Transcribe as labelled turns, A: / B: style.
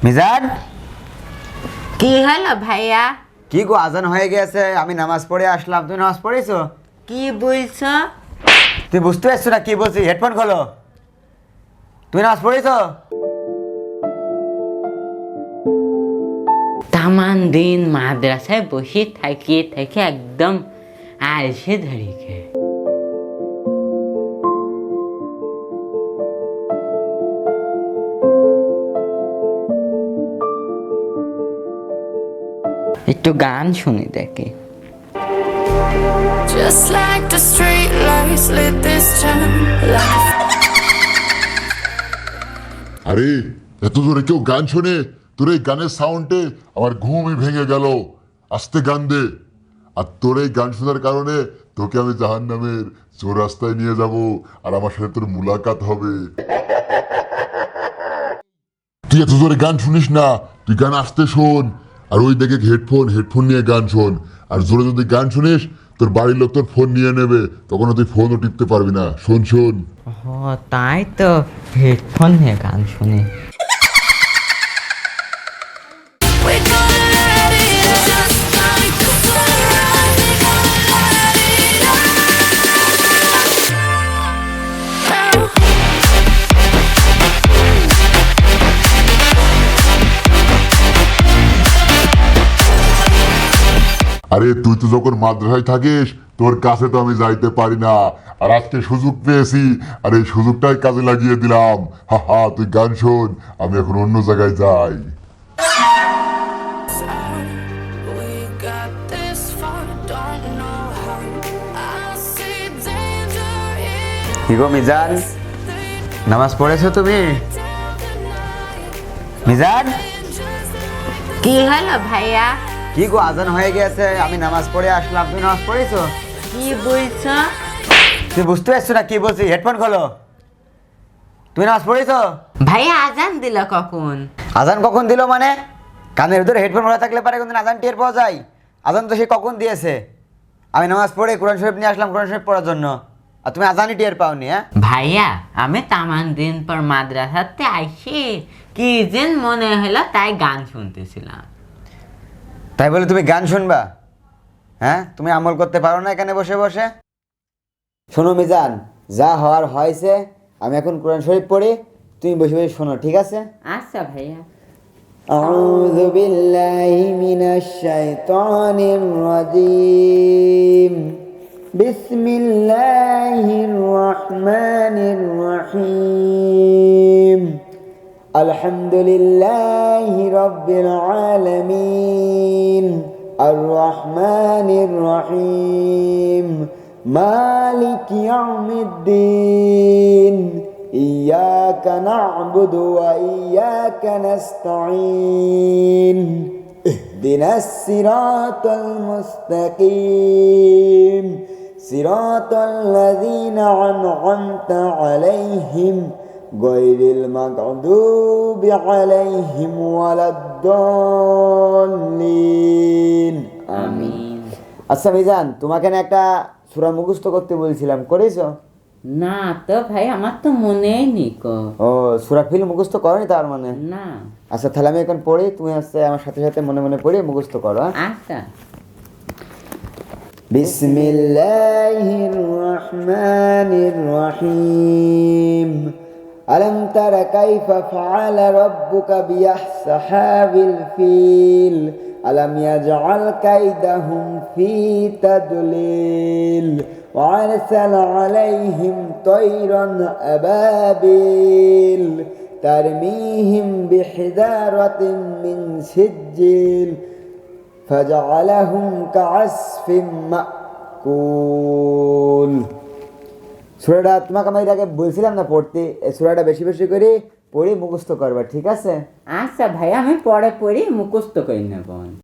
A: মিজান,
B: কি হলো ভাইয়া?
A: কি গো, আজান হয়ে গেছে, আমি নামাজ পড়ে আসলাম। তুমি নামাজ পড়েছো?
B: কি বলছো?
A: তুই বুঝতে পারছো না কি বলছি? হেডফোন খোলো। তুমি নামাজ পড়েছো?
B: তামান দিন মাদ্রাসায় বসে থাকি থেকে একদম আলসে ধরেছে। একটু গান শুনি দেখি।
C: Just like the street lights lit this town like
D: আরে এত জোরে কেউ গান শোনে? তোর এই গানের সাউন্ডে আমার ঘুমই ভেঙে গেল। আস্তে গান দে। আর তোর এই গান শোনার কারণে তোকে আমি জাহান্নামের চৌরাস্তায় নিয়ে যাব, আর আমার সাথে তোর মুলাকাত হবে। তুই এত জোরে গান শুনিস না, তুই গান আস্তে শোন। আর ওই দেখে হেডফোন নিয়ে গান শোন। আর জোরে যদি গান শুনিস, তোর বাড়ির লোক তোর ফোন নিয়ে নেবে, তখন তুই ফোনও টিপতে পারবি না। শোন শোন।
B: ও তাই তো, হেডফোন নিয়ে গান শুনি।
C: we're gonna let it out. Just like the sunrise, we're gonna let it out.
D: আরে তুই তো যখন মাদ্রাসায় থাকিস, তোর কাছে তো আমি যাইতে পারি না। আর আজকে সুযোগ পেয়েছি, আর এই সুযোগটাই কাজে লাগিয়ে দিলাম। হা হা, তুই গান শোন, আমি এখন অন্য জায়গায় যাই।
C: We got this far, don't know how. I see danger in
A: কি গো মিজান, নামাজ পড়েছো তুমি? মিজান,
B: কি হলো ভাইয়া?
A: কি গো, আজান হয়ে গেছে, আমি নামাজ পড়ে আসলাম। তুমি নামাজ পড়েছো?
B: কি বলছো?
A: তুমি বুঝতে পারছো না কি বলছি? হেডফোন খোলো। তুমি নামাজ পড়েছো?
B: ভাইয়া আজান দিল কখন?
A: আজান কখন দিল মানে? কানের ভিতরে হেডফোন খোলা থাকলে পারে কোনদিন আজান টের পাওয়া যায়? আজান তো সে কখন দিয়েছে। আমি নামাজ পড়ে কোরআন শরীফ নিয়ে আসলাম কোরআন শরীফ পড়ার জন্য, আর তুমি আজানই টের পাওনি। হ্যাঁ
B: ভাইয়া, আমি তামান দিন পর মাদ্রাসাতে আইসি, কি যেন মনে হলো তাই গান শুনতেছিলাম।
A: তাই বলে তুমি গান শুনবা? হ্যাঁ, তুমি আমল করতে পারো না এখানে বসে বসে? শোনো মিজান, যা হওয়ার হয়েছে, আমি এখন কোরআন শরীফ পড়ি, তুমি বসে বসে শোনো, ঠিক আছে?
B: আচ্ছা ভাইয়া।
A: আউযু বিল্লাহি মিনাশ শাইতানির রাজীম। বিসমিল্লাহির রহমানির রহিম। আলহামদুলিল্লাহি রাব্বিল আলামিন। আর রহমানির রহিম। মালিক ইয়াউমিদ্দিন। ইয়াকা না'বুদু ওয়া ইয়াকা নাস্তাঈন। ইহদিনাস সিরাতাল মুস্তাকিম। সিরাতাল লাযীনা আন'আমতা আলাইহিম গায়রিল মাগদুবি আলাইহিম ওয়ালাদ-দাল্লিন।
B: আমিন।
A: আচ্ছা মিজান, তোমাকে না একটা সূরা মুখস্থ করতে বলছিলাম, করেছো?
B: না তো ভাই, আমার তো মনেই নেই কো।
A: ও, সূরা ফিল মুখস্থ করনি তার মানে?
B: না।
A: আচ্ছা তাহলে আমি এখন পড়ি, তুমি আমার সাথে সাথে মনে মনে পড়ে মুখস্থ করো।
B: আচ্ছা।
A: বিসমিল্লাহির রহমানির রহিম। আলম তারা কাইফা ফাআলা রাব্বুকা বিআসহাবিল ফিল। আলাম ইয়াজআল কাইদাহুম ফি তাদলিল। وأرسل عليهم طيرا أبابيل ترميهم بحجارة من سجيل فجعلهم كعصف مأكول। সূরাটা তোমাকে আমি এর আগে বলছিলাম না পড়তে, এই সূরাটা বেশি বেশি করে পড়ে মুখস্থ করবা, ঠিক আছে?
B: আচ্ছা ভাই, আমি পরে পড়ি মুখস্থ করে নেব।